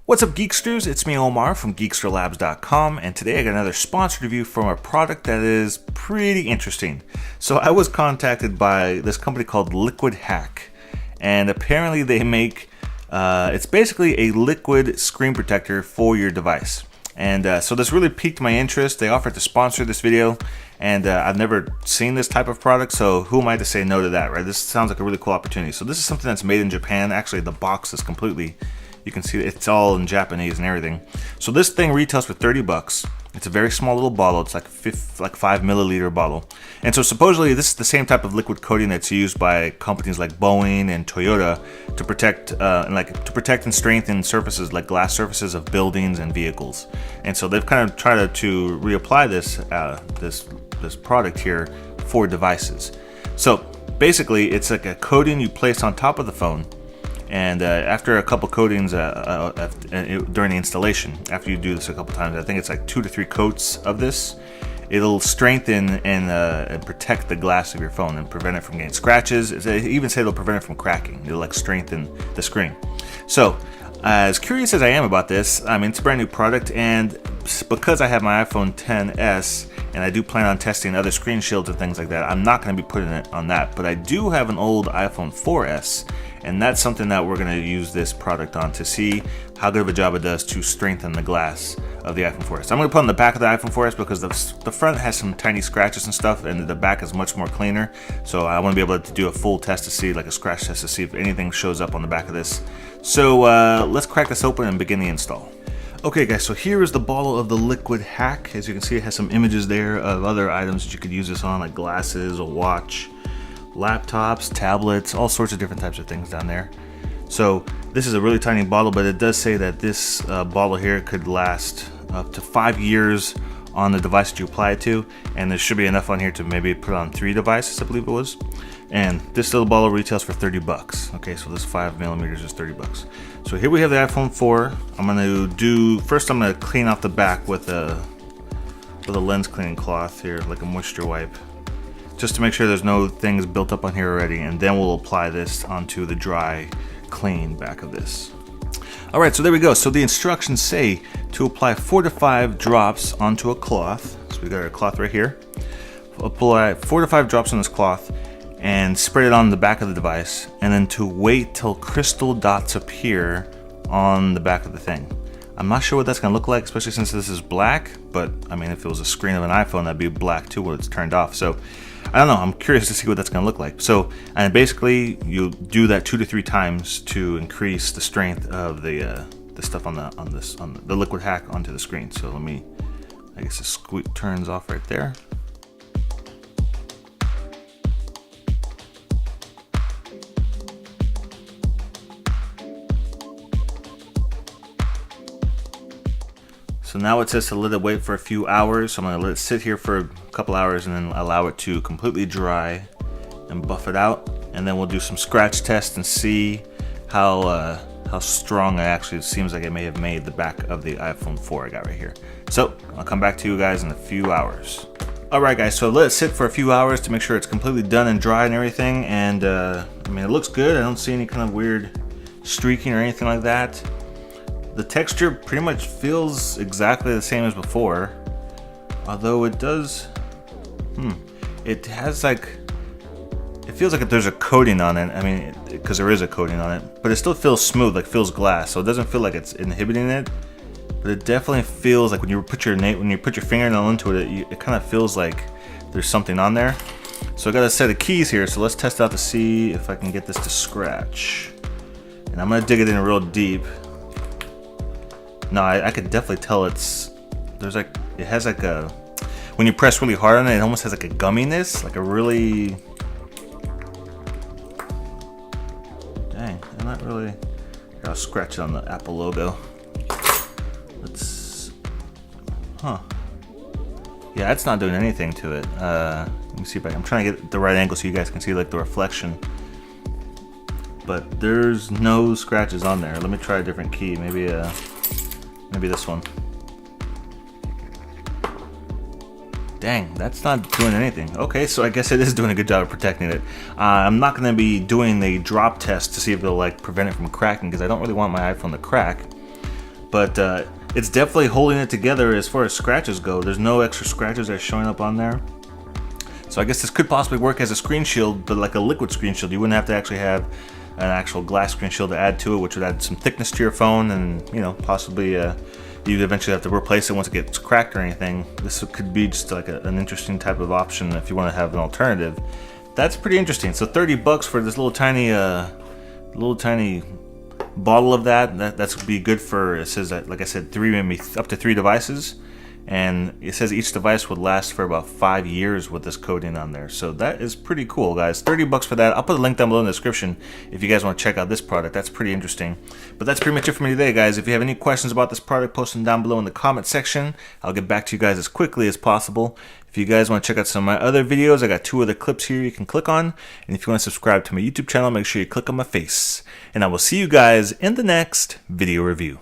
What's up, Geeksters? It's me, Omar, from geeksterlabs.com, and today I got another sponsored review from a product that is pretty interesting. So I was contacted by this company called Liquid Hack, and apparently they make, it's basically a liquid screen protector for your device. And so this really piqued my interest. They offered to sponsor this video, and I've never seen this type of product, so who am I to say no to that, right? This sounds like a really cool opportunity. So this is something that's made in Japan. Actually, the box is completely, you can see it's all in Japanese and everything. So this thing retails for 30 bucks. It's a very small little bottle. It's like 5 milliliter bottle. And so supposedly this is the same type of liquid coating that's used by companies like Boeing and Toyota to protect and strengthen surfaces like glass surfaces of buildings and vehicles. And so they've kind of tried to reapply this product here for devices. So basically it's like a coating you place on top of the phone. And after a couple coatings during the installation, after you do this a couple times, I think it's like 2 to 3 coats of this, it'll strengthen and protect the glass of your phone and prevent it from getting scratches. They even say it'll prevent it from cracking. It'll like strengthen the screen. So as curious as I am about this, I mean, it's a brand new product, and because I have my iPhone XS and I do plan on testing other screen shields and things like that, I'm not going to be putting it on that. But I do have an old iPhone 4S, and that's something that we're going to use this product on to see how good of a job it does to strengthen the glass of the iPhone 4S. I'm going to put on the back of the iPhone 4S because the front has some tiny scratches and stuff, and the back is much more cleaner. So I want to be able to do a full test to see, like a scratch test, to see if anything shows up on the back of this. So let's crack this open and begin the install. Okay guys, so here is the bottle of the Liquid Hack. As you can see, it has some images there of other items that you could use this on, like glasses, a watch, laptops, tablets, all sorts of different types of things down there. So this is a really tiny bottle, but it does say that this bottle here could last up to 5 years on the device that you apply it to, and there should be enough on here to maybe put on 3 devices, I believe it was. And this little bottle retails for 30 bucks. Okay, so this 5 millimeters is 30 bucks. So here we have the iPhone 4. I'm gonna clean off the back with a lens cleaning cloth here, like a moisture wipe, just to make sure there's no things built up on here already, and then we'll apply this onto the dry, clean back of this. Alright, so there we go. So the instructions say to apply 4 to 5 drops onto a cloth. So we got our cloth right here. Apply 4 to 5 drops on this cloth and spread it on the back of the device, and then to wait till crystal dots appear on the back of the thing. I'm not sure what that's going to look like, especially since this is black, but I mean, if it was a screen of an iPhone, that'd be black too when it's turned off. So I don't know, I'm curious to see what that's going to look like. So, and basically you do that 2 to 3 times to increase the strength of the stuff on the Liquid Hack onto the screen. So I guess the turns off right there. So now it says to let it wait for a few hours. So I'm going to let it sit here for a couple hours and then allow it to completely dry and buff it out. And then we'll do some scratch tests and see how strong it actually seems like it may have made the back of the iPhone 4 I got right here. So I'll come back to you guys in a few hours. Alright guys, so let it sit for a few hours to make sure it's completely done and dry and everything. And I mean, it looks good. I don't see any kind of weird streaking or anything like that. The texture pretty much feels exactly the same as before, although it does, it has like, it feels like there's a coating on it. I mean, because there is a coating on it, but it still feels smooth, like feels glass, so it doesn't feel like it's inhibiting it, but it definitely feels like when you put your fingernail into it, it kind of feels like there's something on there. So I got a set of keys here, so let's test out to see if I can get this to scratch. And I'm gonna dig it in real deep. No, I could definitely tell it has like a, when you press really hard on it, it almost has like a gumminess, like a really, dang, I'm not really, here, I'll scratch it on the Apple logo. Yeah, it's not doing anything to it. Let me see if I'm trying to get the right angle so you guys can see like the reflection. But there's no scratches on there. Let me try a different key, maybe this one. Dang, that's not doing anything. Okay, so I guess it is doing a good job of protecting it. I'm not going to be doing the drop test to see if it'll like prevent it from cracking, because I don't really want my iPhone to crack. but it's definitely holding it together as far as scratches go. There's no extra scratches that are showing up on there. So I guess this could possibly work as a screen shield, but like a liquid screen shield. You wouldn't have to actually have an actual glass screen shield to add to it, which would add some thickness to your phone, and possibly you'd eventually have to replace it once it gets cracked or anything. This could be just like an interesting type of option if you want to have an alternative. That's pretty interesting. So $30 for this little tiny bottle of that's gonna be good for, it says that, like I said, maybe up to 3 devices, and it says each device would last for about 5 years with this coating on there. So that is pretty cool, guys. $30 for that. I'll put a link down below in the description if you guys want to check out this product. That's pretty interesting. But that's pretty much it for me today, guys. If you have any questions about this product, post them down below in the comment section. I'll get back to you guys as quickly as possible. If you guys want to check out some of my other videos, I got 2 other clips here you can click on. And if you want to subscribe to my YouTube channel, make sure you click on my face. And I will see you guys in the next video review.